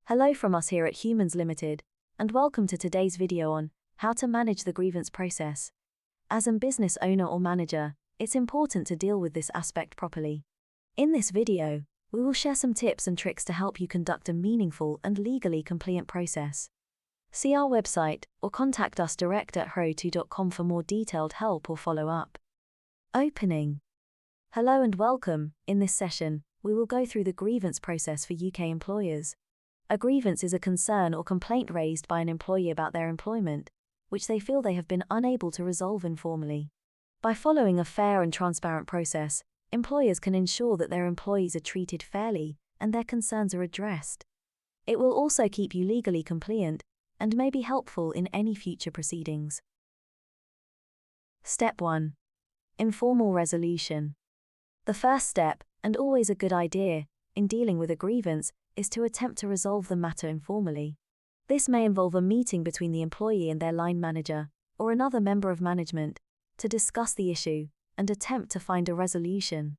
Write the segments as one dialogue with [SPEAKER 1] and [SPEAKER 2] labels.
[SPEAKER 1] Hello from us here at Humans Limited, and welcome to today's video on how to manage the grievance process. As a business owner or manager, it's important to deal with this aspect properly. In this video, we will share some tips and tricks to help you conduct a meaningful and legally compliant process. See our website or contact us direct at hro2.com for more detailed help or follow-up. Opening. Hello and welcome. In this session, we will go through the grievance process for UK employers. A grievance is a concern or complaint raised by an employee about their employment, which they feel they have been unable to resolve informally. By following a fair and transparent process, employers can ensure that their employees are treated fairly and their concerns are addressed. It will also keep you legally compliant and may be helpful in any future proceedings. Step 1. Informal resolution. The first step, and always a good idea, in dealing with a grievance, is to attempt to resolve the matter informally. This may involve a meeting between the employee and their line manager, or another member of management, to discuss the issue and attempt to find a resolution.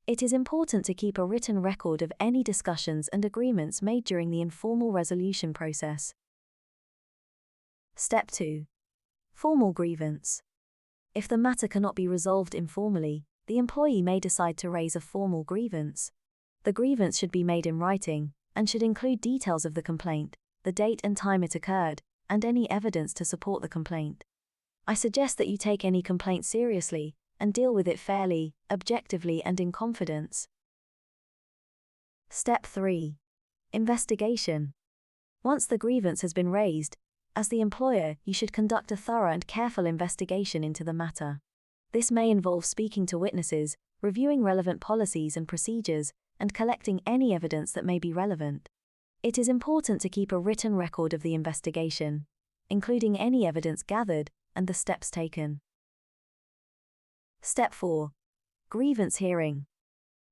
[SPEAKER 1] It is important to keep a written record of any discussions and agreements made during the informal resolution process. Step 2. Formal grievance. If the matter cannot be resolved informally, the employee may decide to raise a formal grievance. The grievance should be made in writing, and should include details of the complaint, the date and time it occurred, and any evidence to support the complaint. I suggest that you take any complaint seriously, and deal with it fairly, objectively and in confidence. Step 3. Investigation. Once the grievance has been raised, as the employer, you should conduct a thorough and careful investigation into the matter. This may involve speaking to witnesses, reviewing relevant policies and procedures, and collecting any evidence that may be relevant. It is important to keep a written record of the investigation, including any evidence gathered and the steps taken. Step 4. Grievance hearing.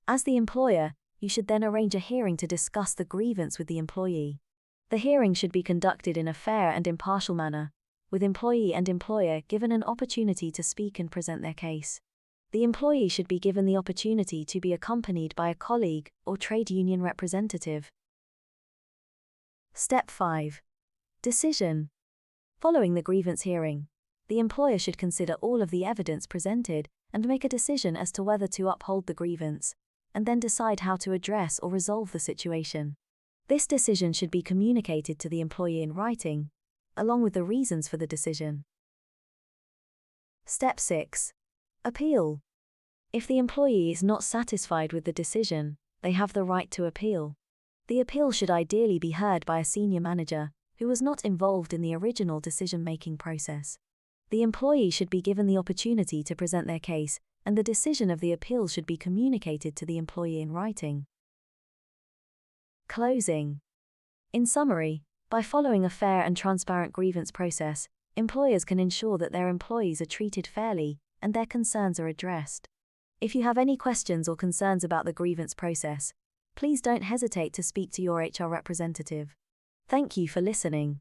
[SPEAKER 1] As the employer, you should then arrange a hearing to discuss the grievance with the employee. The hearing should be conducted in a fair and impartial manner, with employee and employer given an opportunity to speak and present their case. The employee should be given the opportunity to be accompanied by a colleague or trade union representative. Step 5. Decision. Following the grievance hearing, the employer should consider all of the evidence presented and make a decision as to whether to uphold the grievance, and then decide how to address or resolve the situation. This decision should be communicated to the employee in writing, along with the reasons for the decision. Step 6. Appeal. If the employee is not satisfied with the decision, they have the right to appeal. The appeal should ideally be heard by a senior manager who was not involved in the original decision-making process. The employee should be given the opportunity to present their case, and the decision of the appeal should be communicated to the employee in writing. Closing. In summary, by following a fair and transparent grievance process, employers can ensure that their employees are treated fairly and their concerns are addressed. If you have any questions or concerns about the grievance process, please don't hesitate to speak to your HR representative. Thank you for listening.